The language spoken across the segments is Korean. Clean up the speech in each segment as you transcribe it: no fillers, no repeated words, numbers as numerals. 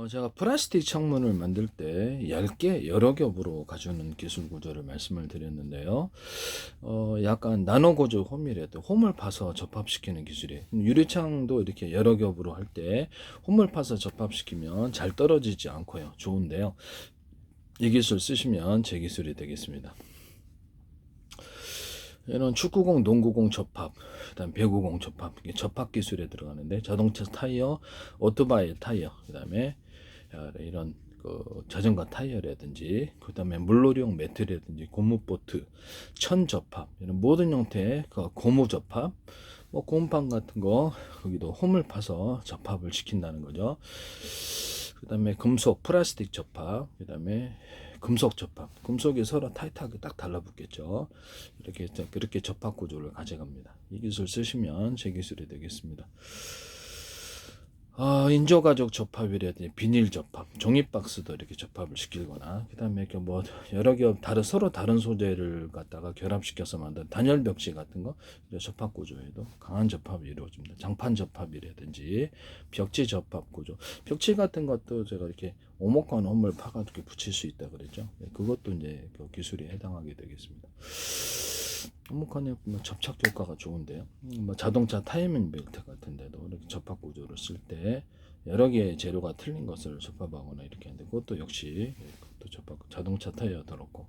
제가 플라스틱 창문을 만들 때 얇게 여러 겹으로 가주는 기술 구조를 말씀을 드렸는데요. 약간 나노 구조 홈이라도 홈을 파서 접합시키는 기술이에요. 유리창도 이렇게 여러 겹으로 할 때 홈을 파서 접합시키면 잘 떨어지지 않고요. 좋은데요. 이 기술 쓰시면 제 기술이 되겠습니다. 이런 축구공, 농구공 접합, 그다음 배구공 접합, 이게 접합 기술에 들어가는데 자동차 타이어, 오토바이 타이어, 그다음에 이런 자전거 타이어라든지, 그다음에 물놀이용 매트라든지, 고무보트, 천 접합, 이런 모든 형태의 고무 접합, 뭐 고무판 같은 거 거기도 홈을 파서 접합을 시킨다는 거죠. 그다음에 금속, 플라스틱 접합, 그다음에 금속 접합, 금속이 서로 타이트하게 딱 달라붙겠죠. 이렇게 그렇게 접합 구조를 가져갑니다. 이 기술 쓰시면 제 기술이 되겠습니다. 인조가죽 접합이라든지 비닐 접합, 종이박스도 이렇게 접합을 시키거나, 그 다음에 이렇게 뭐 여러 겹 서로 다른 소재를 갖다가 결합시켜서 만든 단열 벽지 같은 거 접합 구조에도 강한 접합이 이루어집니다. 장판 접합이라든지 벽지 접합 구조, 벽지 같은 것도 제가 이렇게 오목한 홈을 파가지고 붙일 수 있다 그랬죠. 그것도 이제 그 기술에 해당하게 되겠습니다. 오목한에 접착 효과가 좋은데요. 뭐 자동차 타이밍 벨트 같은데도 이렇게 접합 구조를 쓸 때 여러 개의 재료가 틀린 것을 접합하거나 이렇게 하는데, 그것도 역시 그것도 접합, 자동차 타이어도 그렇고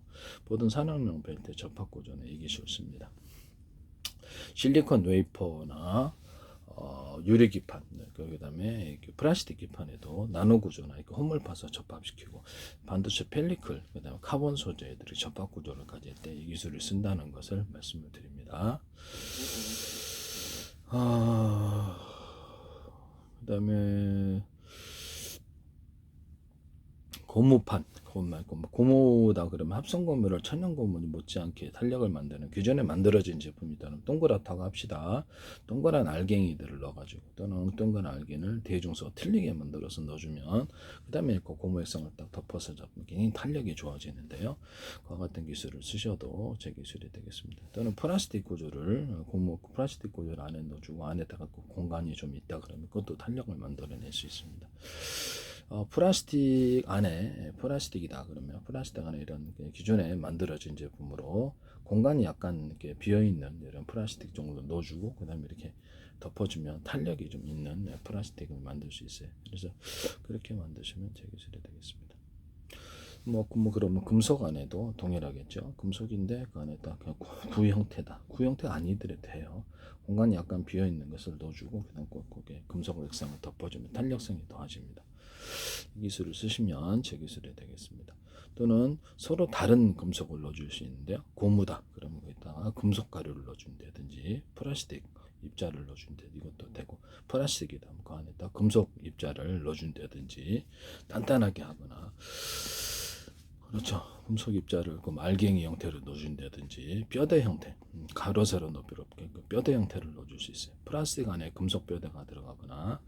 모든 산업용 벨트 접합 구조는 이 기술 씁니다. 실리콘 웨이퍼나 유리 기판, 그다음에 플라스틱 기판에도 나노 구조나 이렇게 홈을 파서 접합시키고, 반도체 펠리클, 그다음에 카본 소재들이 접합 구조를 가질 때 이 기술을 쓴다는 것을 말씀을 드립니다. 그다음에 고무판, 고무다 그러면 합성 고무를 천연 고무니 못지않게 탄력을 만드는 기존에 만들어진 제품이다는 동그랗다고 합시다. 동그란 알갱이들을 넣어가지고 또는 엉뚱한 알갱이를 대중소 틀리게 만들어서 넣어주면 그 다음에 고무 액성을 딱 덮어서 잡으면 굉장히 탄력이 좋아지는데요. 그와 같은 기술을 쓰셔도 제 기술이 되겠습니다. 또는 플라스틱 구조를 플라스틱 구조를 안에 넣어주고 안에다가 공간이 좀 있다 그러면 그것도 탄력을 만들어낼 수 있습니다. 플라스틱 안에 플라스틱이다 그러면 플라스틱 안에 이런 기존에 만들어진 제품으로 공간이 약간 이렇게 비어 있는 이런 플라스틱 정도 넣어주고 그다음에 이렇게 덮어주면 탄력이 좀 있는 플라스틱을 만들 수 있어요. 그래서 그렇게 만드시면 제 기술이 되겠습니다. 그러면 금속 안에도 동일하겠죠. 금속인데 그 안에 딱 구 형태다. 구 형태가 아니더라도 돼요. 공간이 약간 비어 있는 것을 넣어주고 그다음 거기에 금속 액상을 덮어주면 탄력성이 더해집니다. 이 기술을 쓰시면 제 기술이 되겠습니다. 또는 서로 다른 금속을 넣어줄 수 있는데요. 고무다 그러면 거기다가 금속 가루를 넣어준다든지 플라스틱 입자를 넣어준다 이것도 되고, 플라스틱이다 그 안에다 금속 입자를 넣어준다든지 단단하게 하거나, 그렇죠. 금속 입자를 그 알갱이 형태로 넣어준다든지 뼈대 형태, 가로 세로 높이로 뼈대 형태를 넣어줄 수 있어요. 플라스틱 안에 금속 뼈대가 들어가거나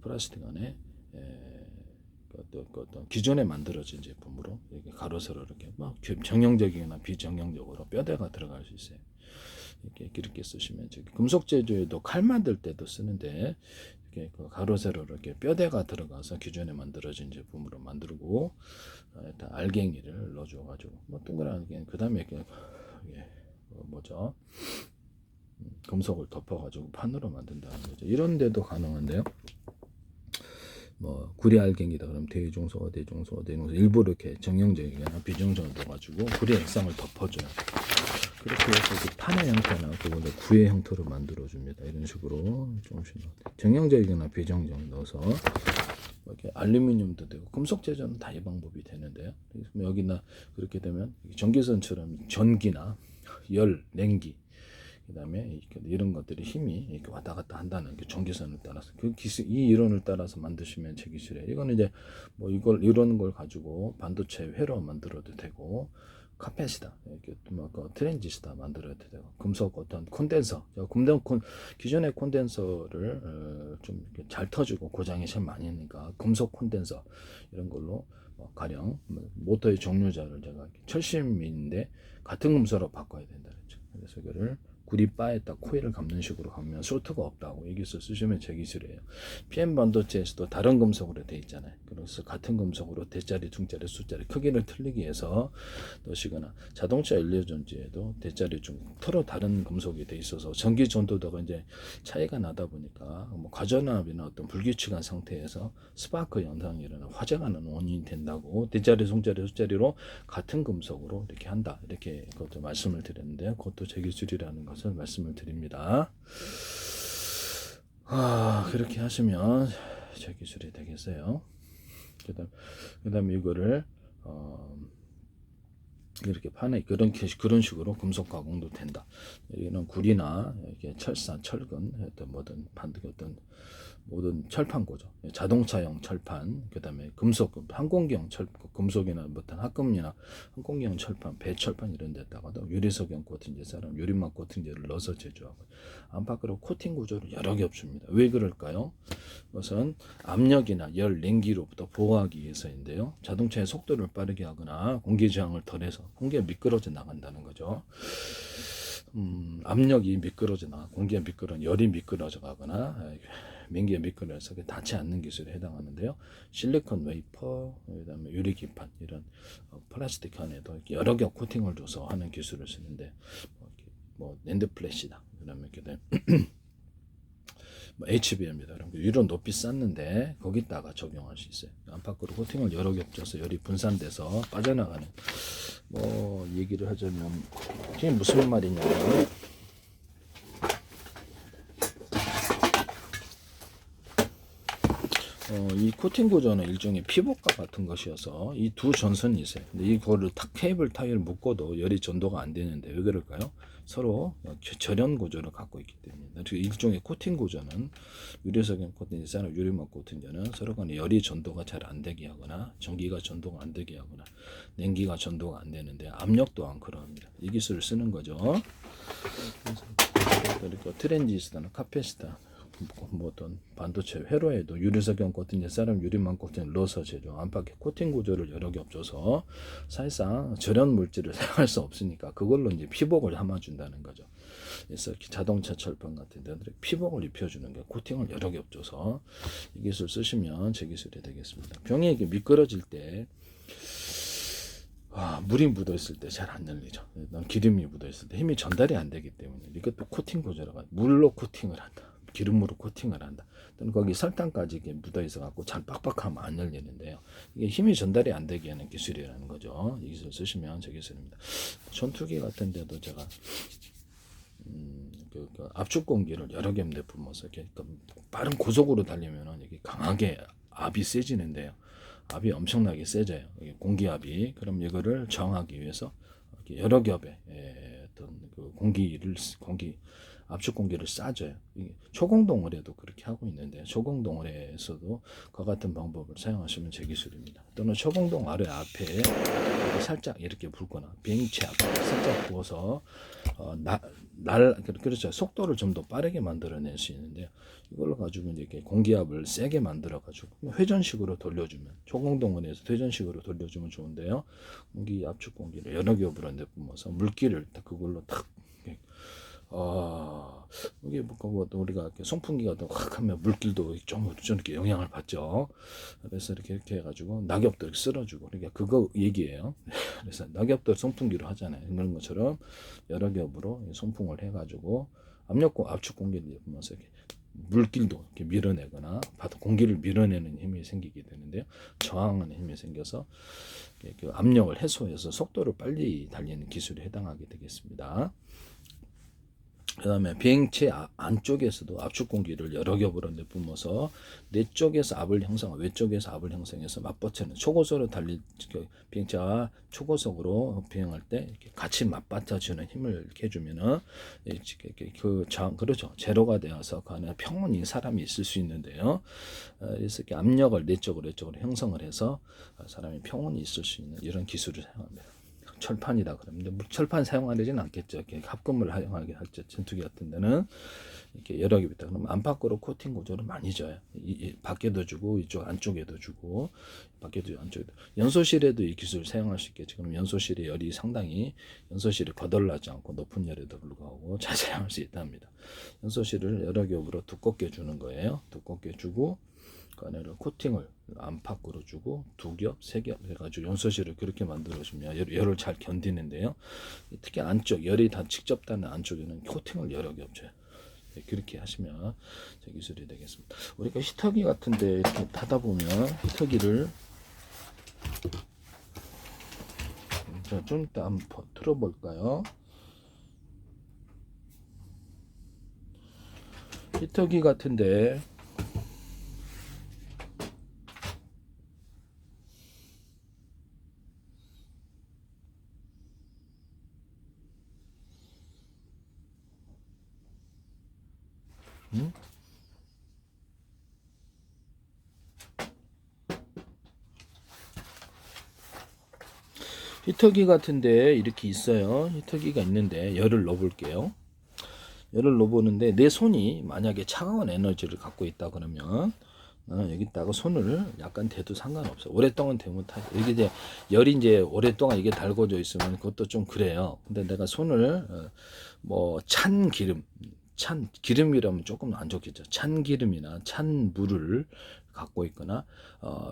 플라스틱 안에 어떤 기존에 만들어진 제품으로 이렇게 가로 세로 이렇게 정형적이거나 비정형적으로 뼈대가 들어갈 수 있어요. 이렇게 쓰시면 금속 제조에도 칼 만들 때도 쓰는데 이렇게 가로 세로 이렇게 뼈대가 들어가서 기존에 만들어진 제품으로 만들고 일단 알갱이를 넣어줘 가지고 동그란 알갱이 그다음에 뭐죠? 금속을 덮어 가지고 판으로 만든다는 거죠. 이런 데도 가능한데요. 구리 알갱이다 그러면 대중소 일부러 이렇게 정형적이거나 비정형적으로 넣어가지고 구리 액상을 덮어줘요. 그렇게 해서 판의 형태나 그거를 구의 형태로 만들어줍니다. 이런 식으로 조금씩 정형적이거나 비정형 넣어서 이렇게 알루미늄도 되고 금속 제조는 다 이 방법이 되는데요. 여기나 그렇게 되면 전기선처럼 전기나 열, 냉기 그다음에 이런 것들이 힘이 이렇게 왔다 갔다 한다는 게 전기선을 따라서 이 이론을 따라서 만드시면 제 기술이에요. 이거는 이제 이런 걸 가지고 반도체 회로 만들어도 되고, 카펫이다 이렇게 트랜지스터 만들어도 되고, 금속 어떤 콘덴서 기존의 콘덴서를 좀 잘 터지고 고장이 제일 많이 있으니까 금속 콘덴서 이런 걸로 가령 모터의 종류자를 제가 철심인데 같은 금속으로 바꿔야 된다 그랬죠. 그래서 이거를 구리바에다 코일을 감는 식으로 가면 쇼트가 없다고 여기서 쓰시면 제 기술이에요. PM 반도체에서도 다른 금속으로 돼 있잖아요. 그래서 같은 금속으로 대자리, 중자리, 숫자리 크기를 틀리기 위해서 넣으시거나 자동차 연료 전지에도 대자리 중 서로 다른 금속이 돼 있어서 전기 전도도가 이제 차이가 나다 보니까 뭐 과전압이나 어떤 불규칙한 상태에서 스파크 현상이 일어나 화재가 나는 원인이 된다고 대자리, 중자리, 숫자리로 같은 금속으로 이렇게 한다 이렇게 그것도 말씀을 드렸는데 그것도 제 기술이라는 것을 말씀을 드립니다. 그렇게 하시면 제 기술이 되겠어요. 그다음 이거를 이렇게 판에 그런 식으로 금속 가공도 된다. 여기는 구리나 이렇게 철산, 철근, 어떤 뭐든 어떤 모든 철판고죠. 자동차용 철판, 그다음에 금속, 항공기용 금속이나 어떤 합금이나 항공기용 철판, 배철판 이런 데다가도 유리석용 코팅제처럼 유리막 코팅제를 넣어서 제조하고 안팎으로 코팅 구조를 여러 개 없습니다. 왜 그럴까요? 우선 압력이나 열, 냉기로부터 보호하기 위해서인데요. 자동차의 속도를 빠르게 하거나 공기 저항을 덜해서 공기가 미끄러져 나간다는 거죠. 압력이 미끄러져 나가, 공기가 열이 미끄러져 가거나 냉기가 미끄러져서 닿지 않는 기술에 해당하는데요. 실리콘 웨이퍼, 그다음에 유리 기판 이런 플라스틱 안에도 여러 개 코팅을 줘서 하는 기술을 쓰는데 뭐 랜드 플래시다. 그다음에 뭐 HBM입니다. 위로 높이 쌓는데 거기다가 적용할 수 있어요. 안팎으로 코팅을 여러 개 겹쳐서 열이 분산돼서 빠져나가는 뭐 얘기를 하자면 이게 무슨 말이냐면 이 코팅 구조는 일종의 피복과 같은 것이어서 이 두 전선이 있어요. 근데 이거를 케이블 타이를 묶어도 열이 전도가 안 되는데 왜 그럴까요? 서로 절연 구조를 갖고 있기 때문에. 일종의 코팅 구조는 유리석용 코팅제나 유리막 코팅제는 서로 간에 열이 전도가 잘 안 되게 하거나 전기가 전도가 안 되게 하거나 냉기가 전도가 안 되는데 압력 또한 그러합니다. 이 기술을 쓰는 거죠. 그러니까 트랜지스터나 카패시터 뭐 어떤 반도체 회로에도 유리석용 코팅제, 사람 유리막 코팅을 넣어서 제조 안팎의 코팅 구조를 여러 개 겹쳐서 사실상 절연 물질을 사용할 수 없으니까 그걸로 이제 피복을 담아준다는 거죠. 그래서 자동차 철판 같은 데들에 피복을 입혀주는 게 코팅을 여러 개 겹쳐서 이 기술 쓰시면 제 기술이 되겠습니다. 병이 이게 미끄러질 때 물이 묻어 있을 때 잘 안 열리죠. 기름이 묻어 있을 때 힘이 전달이 안 되기 때문에 이것도 코팅 구조라고 물로 코팅을 한다. 기름으로 코팅을 한다. 또는 거기 설탕까지 이게 묻어 있어 갖고 잘 빡빡하면 안 열리는데요. 이게 힘이 전달이 안 되게 하는 기술이라는 거죠. 이 기술 쓰시면 제 기술입니다. 전투기 같은 데도 제가 압축 공기를 여러 개 내뿜어서 이렇게 빠른 고속으로 달리면은 이게 강하게 압이 세지는데요. 압이 엄청나게 세져요. 공기압이. 그럼 이거를 저항하기 위해서 여러 겹의 어떤 그 압축 공기를 싸줘요. 초공동을에도 그렇게 하고 있는데 초공동을에서도 그와 같은 방법을 사용하시면 제 기술입니다. 또는 초공동 아래 앞에 살짝 이렇게 붓거나 비행체 앞에 살짝 부어서 그렇죠. 속도를 좀 더 빠르게 만들어낼 수 있는데요. 이걸로 가지고 이제 공기압을 세게 만들어 가지고 회전식으로 돌려주면 초공동원에서 회전식으로 돌려주면 좋은데요. 공기 압축 공기를 여러 겹으로 내뿜어서 물기를 그걸로 탁 이게 뭐 우리가 송풍기가 또 확 하면 물길도 좀 이렇게 영향을 받죠. 그래서 이렇게 해가지고 낙엽도 쓸어주고 그러니까 그거 얘기예요. 그래서 낙엽도 송풍기로 하잖아요. 그런 것처럼 여러 겹으로 송풍을 해가지고 압축 공기를 내면서 이렇게 물길도 이렇게 밀어내거나 공기를 밀어내는 힘이 생기게 되는데요. 저항하는 힘이 생겨서 그 압력을 해소해서 속도를 빨리 달리는 기술에 해당하게 되겠습니다. 그 다음에 비행체 안쪽에서도 압축 공기를 여러 겹으로 내뿜어서 내 쪽에서 압을 형성하고 외쪽에서 압을 형성해서 맞받치는 초고속으로 달릴 비행체가 초고속으로 비행할 때 이렇게 같이 맞받쳐주는 힘을 이렇게 해주면은 그렇죠. 제로가 되어서 그 안에 평온히 사람이 있을 수 있는데요. 그래서 이렇게 압력을 내쪽으로 형성을 해서 사람이 평온히 있을 수 있는 이런 기술을 사용합니다. 철판이다 그러면 철판 사용하지는 않겠죠. 이렇게 합금을 사용하게 할죠. 전투기 같은 데는 이렇게 여러 개 있다. 그럼 안팎으로 코팅 구조를 많이 줘요. 밖에도 주고 이쪽 안쪽에도 주고 밖에도 안쪽에도. 연소실에도 이 기술을 사용할 수 있겠죠. 그럼 연소실의 열이 상당히 연소실이 거덜나지 않고 높은 열에도 불구하고 잘 사용할 수 있답니다. 연소실을 여러 겹으로 두껍게 주는 거예요. 두껍게 주고 그 안에를 코팅을 안팎으로 주고 2겹, 3겹 해가지고 연소실을 그렇게 만들어주면 열을 잘 견디는데요. 특히 안쪽 열이 다 직접 닿는 안쪽에는 코팅을 여러 겹 줘요. 그렇게 하시면 제 기술이 되겠습니다. 우리가 히터기 같은데 이렇게 닫아 보면 히터기를 좀 이따 한번 틀어볼까요? 히터기 같은데 히터기 같은데 이렇게 있어요. 히터기가 있는데 열을 넣어 볼게요. 열을 넣어 보는데 내 손이 만약에 차가운 에너지를 갖고 있다 그러면 여기다가 손을 약간 대도 상관없어. 오랫동안 대면 이게 이제 열이 이제 오랫동안 이게 달궈져 있으면 그것도 좀 그래요. 근데 내가 손을 뭐 찬 기름이라면 조금 안 좋겠죠. 찬 기름이나 찬 물을 갖고 있거나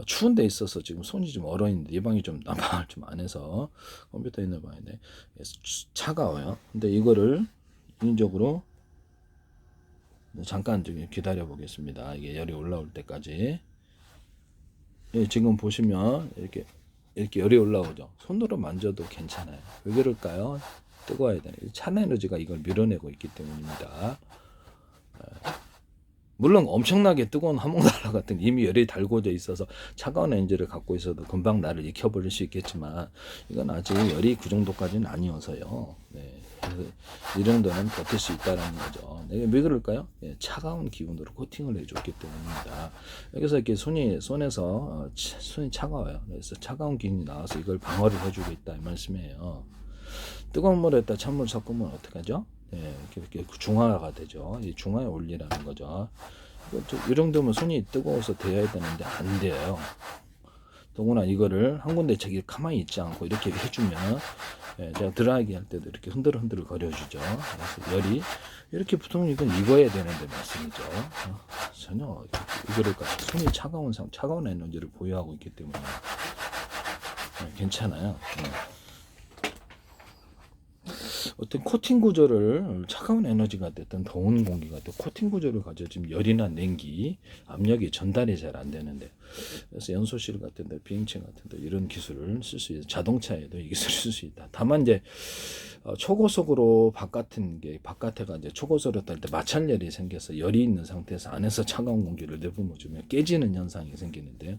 추운 데 있어서 지금 손이 좀 얼어 있는데 이 방이 좀 난방을 좀 안 해서 컴퓨터 있는 방인데 차가워요. 근데 이거를 인적으로 잠깐 좀 기다려 보겠습니다. 이게 열이 올라올 때까지. 예, 지금 보시면 이렇게 열이 올라오죠. 손으로 만져도 괜찮아요. 왜 그럴까요? 뜨거워야 되네. 찬 에너지가 이걸 밀어내고 있기 때문입니다. 물론 엄청나게 뜨거운 화목난로 같은 이미 열이 달궈져 있어서 차가운 에너지를 갖고 있어도 금방 나를 익혀버릴 수 있겠지만 이건 아직 열이 그 정도까지는 아니어서요. 네. 이 정도는 버틸 수 있다는 거죠. 네, 왜 그럴까요? 네, 차가운 기운으로 코팅을 해줬기 때문입니다. 여기서 이렇게 손에서 손이 차가워요. 그래서 차가운 기운이 나와서 이걸 방어를 해주고 있다 이 말씀이에요. 뜨거운 물에다 찬물 섞으면 어떻게 하죠? 네, 이렇게 중화가 되죠. 이 중화의 원리라는 거죠. 이 정도면 손이 뜨거워서 데워야 되는데 안 돼요. 더구나 이거를 한 군데 저기 가만히 있지 않고 이렇게 해주면 제가 드라이기 할 때도 이렇게 흔들흔들 거려주죠. 그래서 열이 이렇게 붙으면 이건 익어야 되는데 말씀이죠. 전혀 이거를 손이 차가운 에너지를 보유하고 있기 때문에 괜찮아요. 어떤 코팅 구조를 차가운 에너지가 됐든 더운 공기가 됐든 코팅 구조를 가져 지금 열이나 냉기, 압력이 전달이 잘 안 되는데 그래서 연소실 같은데 비행체 같은데 이런 기술을 쓸 수 있다. 자동차에도 이 기술을 쓸 수 있다. 다만 이제 초고속으로 바깥에가 이제 초고속으로 탈 때 마찰열이 생겨서 열이 있는 상태에서 안에서 차가운 공기를 내뿜어주면 깨지는 현상이 생기는데요.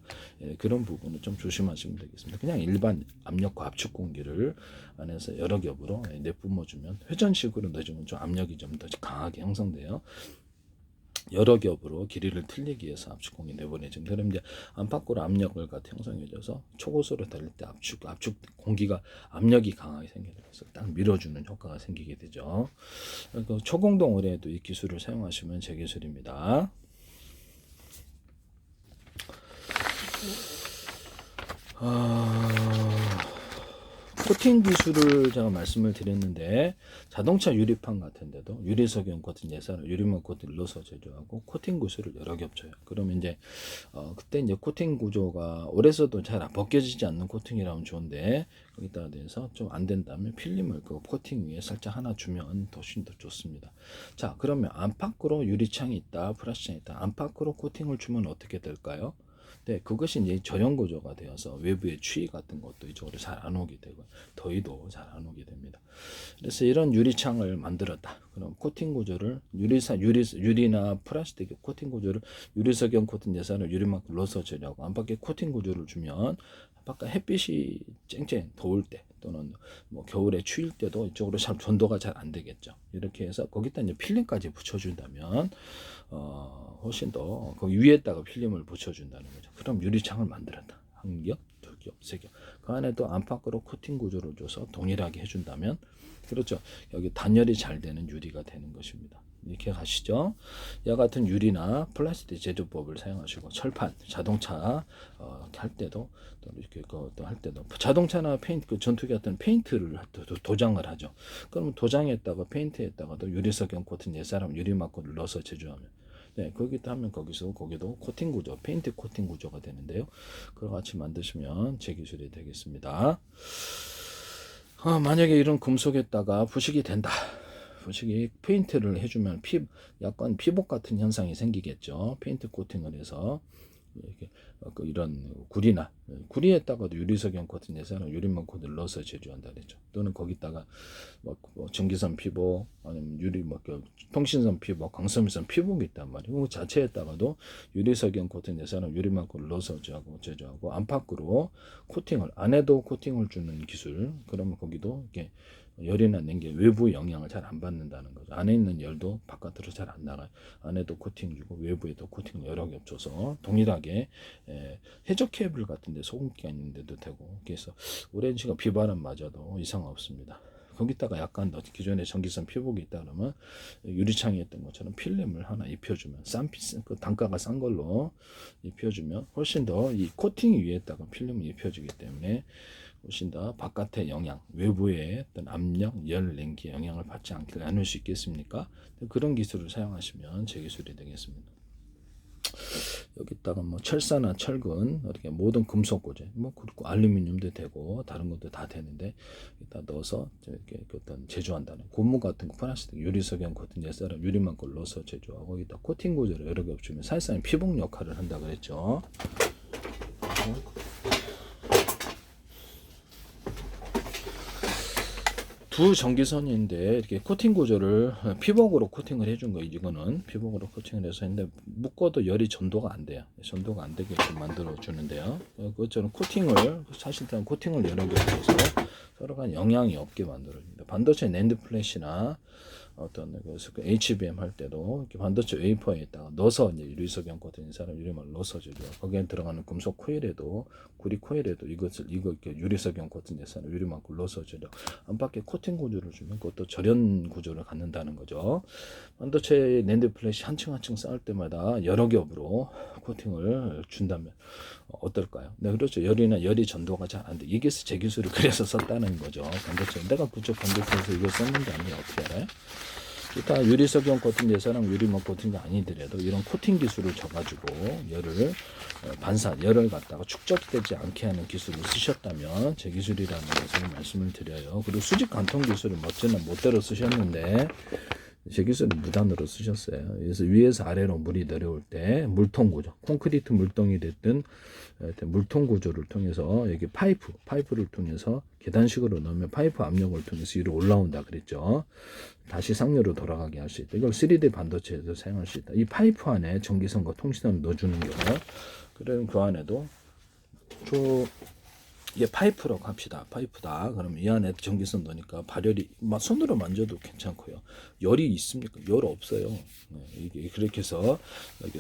그런 부분은 좀 조심하시면 되겠습니다. 그냥 일반 압력과 압축 공기를 안에서 여러 겹으로 내뿜어주면 회전식으로 넣어주면 좀 압력이 좀 더 강하게 형성돼요. 여러 겹으로 길이를 틀리기 위해서 압축 공기 내보내죠. 그럼 이제 안팎으로 압력을 같이 형성해줘서 초고속으로 달릴 때 압축 공기가 압력이 강하게 생겨서 딱 밀어주는 효과가 생기게 되죠. 그러니까 초공동 의뢰에도 이 기술을 사용하시면 제 기술입니다. 코팅 기술을 제가 말씀을 드렸는데 자동차 유리판 같은데도 유리석용 코팅 예산을 유리막 코팅을 넣어서 제조하고 코팅 구슬을 여러 겹쳐요. 그러면 이제 그때 이제 코팅 구조가 오래 써도 잘 벗겨지지 않는 코팅이라면 좋은데 거기다가 대해서 좀 안 된다면 필름을 그 코팅 위에 살짝 하나 주면 더 좋습니다. 자, 그러면 안팎으로 유리창이 있다, 플라스틱이 있다. 안팎으로 코팅을 주면 어떻게 될까요? 네, 그것이 이제 저연 구조가 되어서 외부의 추위 같은 것도 이쪽으로 잘 안 오게 되고 더위도 잘 안 오게 됩니다. 그래서 이런 유리창을 만들었다. 그럼 코팅 구조를 유리나 플라스틱 코팅 구조를 유리석용 코팅 예산을 유리막을 넣어서 제작하고 안팎에 코팅 구조를 주면 바깥 햇빛이 쨍쨍 더울 때 또는 뭐 겨울에 추울 때도 이쪽으로 잘 전도가 잘 안 되겠죠. 이렇게 해서 거기다 이제 필름까지 붙여준다면 훨씬 더 그 위에다가 필름을 붙여준다는 거죠. 그럼 유리창을 만들었다. 한 겹, 두 겹, 기업, 3기업. 그 안에도 안팎으로 코팅 구조를 줘서 동일하게 해준다면, 그렇죠. 여기 단열이 잘 되는 유리가 되는 것입니다. 이렇게 가시죠. 이와 같은 유리나 플라스틱 제조법을 사용하시고, 철판, 자동차 할 때도 또 이렇게 할 때도 자동차나 페인트, 그 전투기 같은 페인트를 도장을 하죠. 그러면 도장에다가 페인트에다가도 유리석영 코팅 옛사람 유리막고를 넣어서 제조하면, 네, 거기다 하면 거기도 코팅 구조, 페인트 코팅 구조가 되는데요. 그걸 같이 만드시면 제 기술이 되겠습니다. 만약에 이런 금속에다가 부식이 된다. 부식이 페인트를 해주면 약간 피복 같은 현상이 생기겠죠. 페인트 코팅을 해서 이렇게 이런 구리에다가도 유리석영 코팅 내서는 유리막 코드를 넣어서 제조한다 그랬죠. 또는 거기다가 전기선 피복 아니면 통신선 피복, 광섬유선 피복이 있단 말이에요. 그 자체에다가도 유리석영 코팅 내서는 유리막 코드를 넣어서 제조하고 안팎으로 코팅을 안에도 코팅을 주는 기술. 그러면 거기도 이렇게 열이나 냉기 외부 영향을 잘 안 받는다는 거죠. 안에 있는 열도 바깥으로 잘 안 나가요. 안에도 코팅 주고 외부에도 코팅 여러 개 줘서 동일하게 해적 케이블 같은데 소금기가 있는데도 되고, 그래서 오랜 시간 비바람 맞아도 이상 없습니다. 거기다가 약간 더 기존에 전기선 피복이 있다 그러면 유리창에 있던 것처럼 필름을 하나 입혀주면 그 단가가 싼 걸로 입혀주면 훨씬 더 이 코팅 위에다가 필름을 입혀주기 때문에 훨씬 더 바깥의 영향, 외부의 어떤 압력, 열, 냉기 영향을 받지 않게 나눌 수 있겠습니까? 그런 기술을 사용하시면 제 기술이 되겠습니다. 여기다가 철사나 철근, 이렇게 모든 금속 고재, 그리고 알루미늄도 되고 다른 것도 다 되는데 여기다 넣어서 이렇게 어떤 제조한다는 고무 같은 거, 플라스틱, 유리석영 같은 옛사람 유리만 걸 넣어서 제조하고 여기다 코팅 고재를 여러 개 없으면 사실상 피복 역할을 한다 그랬죠. 두 전기선인데 이렇게 코팅 구조를 피복으로 코팅을 해준 거예요. 이거는 피복으로 코팅을 해서 했는데 묶어도 열이 전도가 안 돼요. 전도가 안 되게끔 만들어 주는데요. 그것처럼 사실상 코팅을 여러 개 해서 서로 간 영향이 없게 만들어줍니다. 반도체 낸드 플래시나 어떤 그 HBM 할 때도 이렇게 반도체 웨이퍼에다가 넣어서 이제 유리석영 코팅 사람 유리막을 넣어서 주죠. 거기에 들어가는 금속 코일에도 구리 코일에도 이거 이렇게 유리석영 코팅 사람 유리막을 넣어서 주죠. 안팎에 코팅 구조를 주면 그것도 절연 구조를 갖는다는 거죠. 반도체 낸드 플래시 한 층 한 층 쌓을 때마다 여러 겹으로 코팅을 준다면 어떨까요? 네, 그렇죠. 열이 전도가 잘 안 돼. 이게 제 기술을 그래서 썼다는 거죠. 반도체. 내가 그쪽 반도체에서 이걸 썼는데 아니 어떻게 알아요? 일단 유리석영 코팅 예사랑 유리막 코팅이 아니더라도 이런 코팅 기술을 줘가지고 열을 갖다가 축적되지 않게 하는 기술을 쓰셨다면 제 기술이라는 것을 말씀을 드려요. 그리고 수직 관통 기술을 멋대로 쓰셨는데 제 기술은 무단으로 쓰셨어요. 그래서 위에서 아래로 물이 내려올 때 물통 구조, 콘크리트 물통이 됐든 물통 구조를 통해서 여기 파이프를 통해서 계단식으로 넣으면 파이프 압력을 통해서 위로 올라온다 그랬죠. 다시 상류로 돌아가게 할 수 있다. 이걸 3D 반도체에서 사용할 수 있다. 이 파이프 안에 전기선과 통신선을 넣어주는 거예요. 그러면 그 안에도 이게 파이프라고 합시다. 파이프다. 그러면 이 안에 전기선 넣으니까 발열이 손으로 만져도 괜찮고요. 열이 있습니까? 열 없어요. 이게 그렇게 해서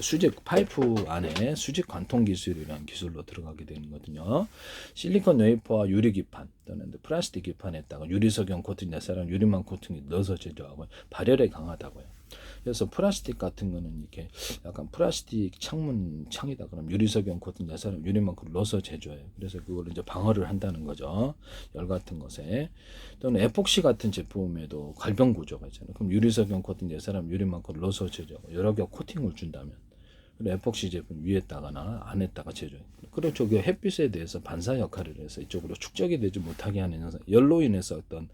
수직 파이프 안에 수직 관통 기술이라는 기술로 들어가게 되는 거거든요. 실리콘 웨이퍼와 유리 기판 또는 플라스틱 기판에다가 유리석영 코팅 내사람 유리망 코팅이 넣어서 제조하고 발열에 강하다고요. 그래서 플라스틱 같은 거는 이렇게 약간 플라스틱 창이다. 그럼 유리석영 코팅 내사람 유리만큼 넣어서 제조해요. 그래서 그걸 이제 방어를 한다는 거죠. 열 같은 것에. 또는 에폭시 같은 제품에도 갈병 구조가 있잖아요. 그럼 유리석영 코팅 내사람 유리만큼 넣어서 제조하고 여러 개 코팅을 준다면. 그리고 에폭시 제품 위에다가나 안에다가 제조해요. 그렇죠. 그 햇빛에 대해서 반사 역할을 해서 이쪽으로 축적이 되지 못하게 하는 현상. 열로 인해서 어떤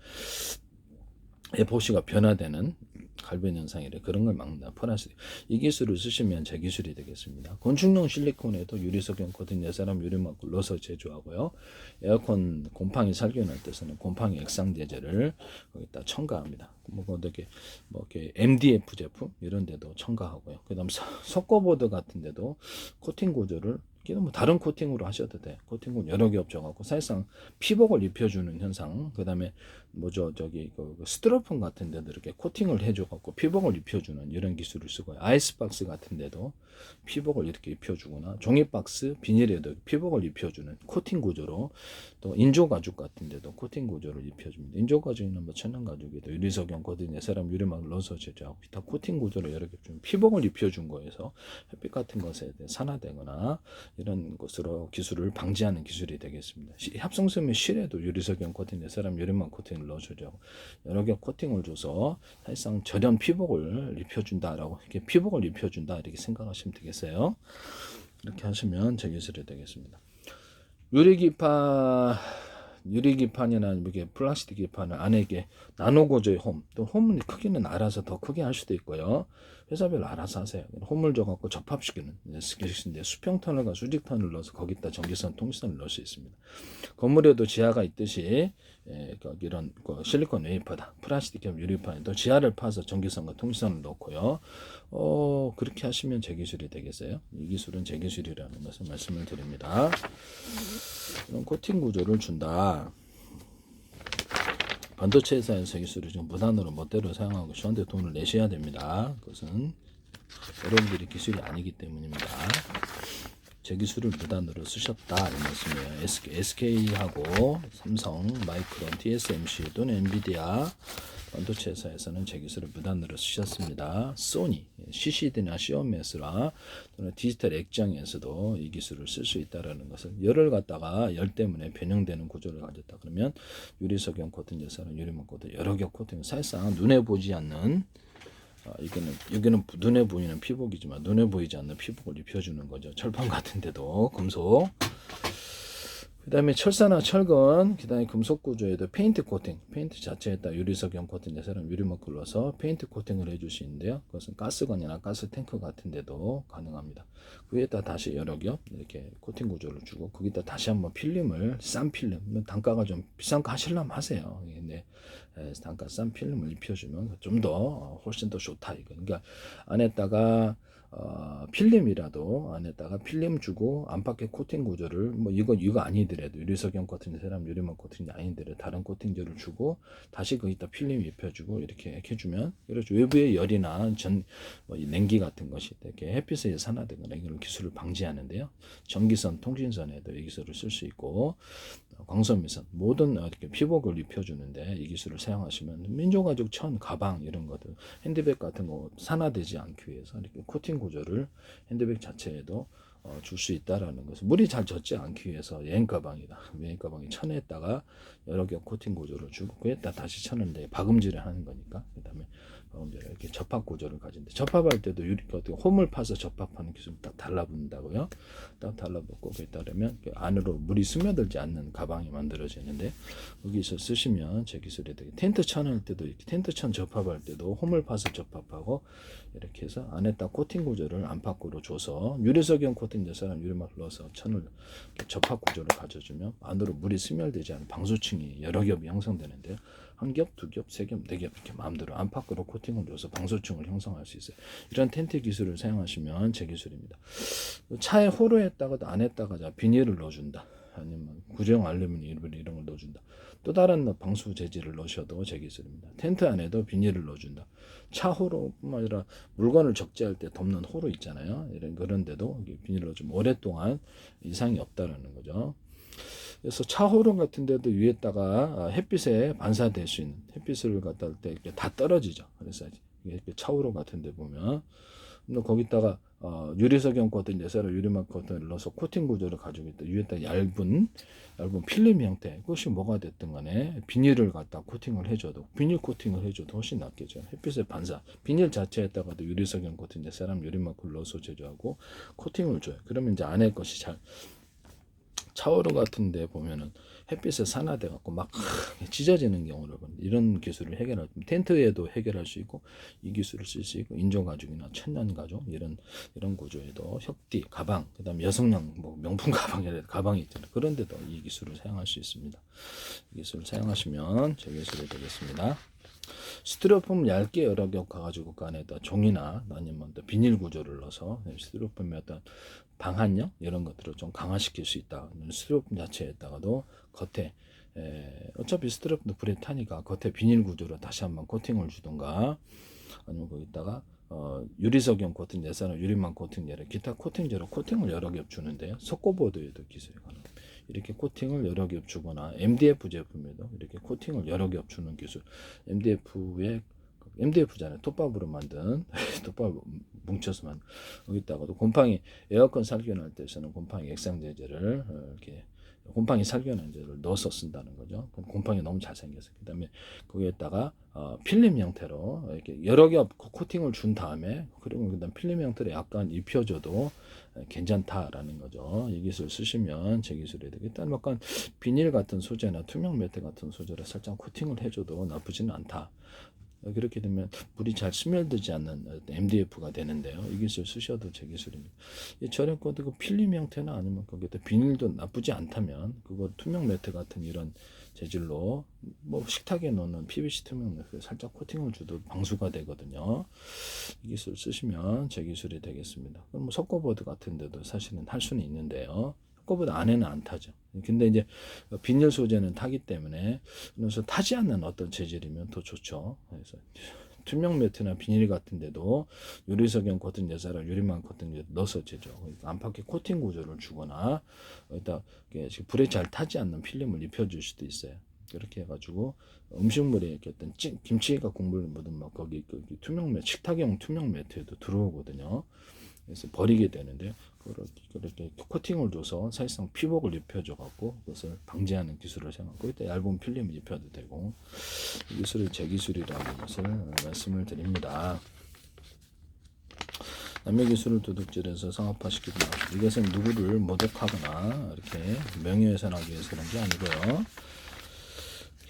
에폭시가 변화되는 갈변 현상이래. 그런 걸 막는다. 플라스틱. 이 기술을 쓰시면 제 기술이 되겠습니다. 건축용 실리콘에도 유리석영 코팅 내사람 유리막을 넣어서 제조하고요. 에어컨 곰팡이 살균할 때서는 곰팡이 액상제제를 거기다 첨가합니다. 이렇게 MDF 제품 이런 데도 첨가하고요. 그다음 석고보드 같은 데도 코팅 구조를 다른 코팅으로 하셔도 돼. 코팅은 여러 개 겹쳐갖고 사실상 피복을 입혀주는 현상. 그 다음에 뭐죠, 저기 그 스티로폼 같은 데도 이렇게 코팅을 해줘 갖고 피복을 입혀주는 이런 기술을 쓰고요. 아이스박스 같은 데도 피복을 이렇게 입혀주거나 종이박스 비닐에도 피복을 입혀주는 코팅 구조로, 또 인조 가죽 같은 데도 코팅 구조를 입혀줍니다. 인조 가죽이나 뭐 천연 가죽에도 유리석영 코팅, 사람 유리막을 넣어서 제조하고 다 코팅 구조로 여러 개 좀 피복을 입혀준 거에서 햇빛 같은 것에 산화되거나 이런 것으로 기술을 방지하는 기술이 되겠습니다. 합성섬유 실에도 유리석영 코팅, 사람 유리막 코팅을 넣어주죠. 여러 개 코팅을 줘서 사실상 저렴 피복을 입혀준다라고, 이렇게 피복을 입혀준다 이렇게 생각하시면 되겠어요. 이렇게 하시면 제 기술이 되겠습니다. 유리기판이나 이렇게 플라스틱 기판을 안에 이렇게 나노 구조의 홈, 또 홈은 크기는 알아서 더 크게 할 수도 있고요. 회사별로 알아서 하세요. 홈을 줘갖고 접합시키는 스케치인데, 수평터널과 수직터널을 넣어서 거기다 전기선, 통신선을 넣을 수 있습니다. 건물에도 지하가 있듯이 이런 실리콘 웨이퍼다, 플라스틱 겸 유리판에도 지하를 파서 전기선과 통신선을 넣고요. 그렇게 하시면 제 기술이 되겠어요. 이 기술은 제 기술이라는 것을 말씀을 드립니다. 이런 코팅 구조를 준다. 반도체 회사에서 기술을 지금 무단으로 멋대로 사용하고 저한테 돈을 내셔야 됩니다. 그것은 여러분들이 기술이 아니기 때문입니다. 제 기술을 무단으로 쓰셨다 이 말씀이에요. SK하고 삼성, 마이크론, TSMC 또는 엔비디아 반도체 회사에서는 제 기술을 무단으로 쓰셨습니다. 소니, CCD나 시오메스라 또는 디지털 액정에서도 이 기술을 쓸 수 있다는 것을, 열을 갖다가 열 때문에 변형되는 구조를 가졌다 그러면 유리석영 코팅, 예사는 유리막 코팅, 여러 개 코팅, 사실상 눈에 보이지 않는, 여기는 눈에 보이는 피복이지만 눈에 보이지 않는 피복을 입혀주는 거죠. 철판 같은 데도 금속, 그 다음에 철사나 철근, 그 다음에 금속 구조에도 페인트 코팅, 페인트 자체에다 유리석영 코팅, 사람 유리막을 넣어서 페인트 코팅을 해줄 수 있는데요. 그것은 가스건이나 가스 탱크 같은 데도 가능합니다. 그 위에다 다시 여러 겹 이렇게 코팅 구조를 주고, 거기다 다시 한번 필름을, 싼 필름, 단가가 좀 비싼 거 하시려면 하세요. 근데 단가 싼 필름을 입혀주면 좀 더 훨씬 더 좋다 이거. 그러니까 안에다가 필름이라도 안에다가 필름 주고 안팎의 코팅 구조를, 뭐 이거 아니더라도 유리석영 코팅, 사람 유리막 코팅이 아니더라도 다른 코팅제를 주고 다시 거기다 필름 입혀주고 이렇게 해주면, 그렇죠, 외부의 열이나 뭐 냉기 같은 것이 이렇게 햇빛에 산화되거나 이런 기술을 방지하는데요. 전기선, 통신선에도 이 기술을 쓸 수 있고, 광선미선 모든 이렇게 피복을 입혀주는데 이 기술을 사용하시면 민족가죽, 천, 가방 이런 것들, 핸드백 같은 거 산화되지 않기 위해서 이렇게 코팅 구조를 핸드백 자체에도 줄 수 있다라는 것을, 물이 잘 젖지 않기 위해서 여행 가방이다. 여행 가방이 천에다가 여러 개 코팅 구조를 주고 그에다 다시 천을 박음질을 하는 거니까, 그다음에 이렇게 접합 구조를 가진데, 접합할 때도 유리 홈을 파서 접합하는 기술을 딱 달라붙는다고요. 딱 달라붙고 그에 따르면 안으로 물이 스며들지 않는 가방이 만들어지는데, 여기서 쓰시면 제 기술이 되게, 텐트 천 할 때도 이렇게 텐트 천 접합할 때도 홈을 파서 접합하고 이렇게 해서 안에 딱 코팅 구조를 안팎으로 줘서 유리석영 코팅 사람 유리막을 넣어서 천을 접합 구조를 가져주면 안으로 물이 스며들지 않는 방수층이 여러 겹이 형성되는데요. 한 겹, 두 겹, 세 겹, 네 겹 이렇게 마음대로 안팎으로 코팅을 줘서 방수층을 형성할 수 있어요. 이런 텐트 기술을 사용하시면 제 기술입니다. 차에 호로에다가도 안에다가 비닐을 넣어준다. 아니면 구정 알루미늄 이런 걸 넣어준다. 또 다른 방수 재질을 넣으셔도 제 기술입니다. 텐트 안에도 비닐을 넣어준다. 차 호로뿐만 아니라 물건을 적재할 때 덮는 호로 있잖아요. 그런 데도 비닐을 넣어주면 오랫동안 이상이 없다라는 거죠. 그래서 차 호롱 같은 데도 위에다가 햇빛에 반사될 수 있는, 햇빛을 갖다 할 때 이렇게 다 떨어지죠. 그래서 이렇게 차 호롱 같은 데 보면 거기다가 유리석영 코팅, 내사로 유리막 코팅을 넣어서 코팅 구조를 가지고 있다. 위에다 얇은 필름 형태, 그것이 뭐가 됐든 간에 비닐을 갖다 코팅을 해줘도, 비닐 코팅을 해줘도 훨씬 낫겠죠. 햇빛의 반사, 비닐 자체에다가도 유리석영 코팅, 내사람 유리막을 넣어서 제조하고 코팅을 줘요. 그러면 이제 안에 것이 잘, 차오르 같은 데 보면은 햇빛에 산화돼 갖고 막 찢어지는 경우를 보는, 이런 기술을 해결할, 텐트에도 해결할 수 있고 이 기술을 쓸 수 있고, 인조 가죽이나 천연 가죽 이런 구조에도 혁띠 가방, 그다음에 여성용 뭐 명품 가방이라 가방이 있잖아요. 그런 데도 이 기술을 사용할 수 있습니다. 이 기술을 사용하시면 제 기술이 되겠습니다. 스티로폼 얇게 여러 겹 가가지고 그 안에다 종이나 아니면 비닐 구조를 넣어서 스티로폼의 어떤 방한력 이런 것들을 좀 강화시킬 수 있다. 스티로폼 자체에다가도 겉에 어차피 스트랩도 불에 타니까 겉에 비닐 구조로 다시 한번 코팅을 주던가 아니면 거기다가 유리석용 코팅 내사는 유리망 코팅 예를 기타 코팅제로 코팅을 여러 겹 주는데요. 석고보드에도 기술이 가능. 이렇게 코팅을 여러 겹 주거나 MDF 제품에도 이렇게 코팅을 여러 겹 주는 기술. MDF잖아요. 톱밥으로 만든 톱밥 뭉쳐서 만든 여기다가도 곰팡이 에어컨 살균할 때 쓰는 곰팡이 액상 제제를 이렇게 곰팡이 살균제를 넣어서 쓴다는 거죠. 그럼 곰팡이 너무 잘 생겼어요. 그다음에 거기에다가 필름 형태로 이렇게 여러 겹 코팅을 준 다음에 그리고 그다음 필름 형태로 약간 입혀줘도 괜찮다라는 거죠. 이 기술 쓰시면 제 기술이 되겠다. 약간 비닐 같은 소재나 투명 매트 같은 소재를 살짝 코팅을 해줘도 나쁘지는 않다. 그렇게 되면 물이 잘 스며들지 않는 MDF가 되는데요. 이 기술 쓰셔도 제 기술입니다. 저렴 것도 그 필름 형태나 아니면 거기다 비닐도 나쁘지 않다면 그걸 투명 매트 같은 이런 재질로 뭐 식탁에 놓는 PVC 투명 매트 살짝 코팅을 줘도 방수가 되거든요. 이 기술 쓰시면 제 기술이 되겠습니다. 그럼 뭐 석고보드 같은 데도 사실은 할 수는 있는데요. 석고보드 안에는 안 타죠. 근데 이제 비닐 소재는 타기 때문에 그래서 타지 않는 어떤 재질이면 더 좋죠. 그래서 투명 매트나 비닐 같은 데도 유리석용 코팅 여사랑 유리망 코팅 넣어서 제조 안팎의 코팅 구조를 주거나 여기다 불에 잘 타지 않는 필름을 입혀줄 수도 있어요. 그렇게 해가지고 음식물에 이렇게 어떤 김치가 국물 묻은 막 거기 투명 매트 식탁용 투명 매트에도 들어오거든요. 그래서 버리게 되는데 그렇게 코팅을 줘서 사실상 피복을 입혀줘 갖고 그것을 방지하는 기술을 사용하고 이때 얇은 필름을 입혀도 되고 이 기술이 제 기술이라는 것을 말씀을 드립니다. 남의 기술을 도둑질해서 상업화시키지 마. 이것은 누구를 모독하거나 이렇게 명예훼손하기 위해서 그런 게 아니고요.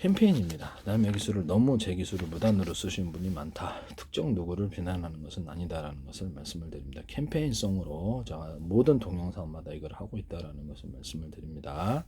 캠페인입니다. 남의 기술을 너무 제 기술을 무단으로 쓰시는 분이 많다. 특정 누구를 비난하는 것은 아니다라는 것을 말씀을 드립니다. 캠페인성으로 제가 모든 동영상마다 이걸 하고 있다라는 것을 말씀을 드립니다.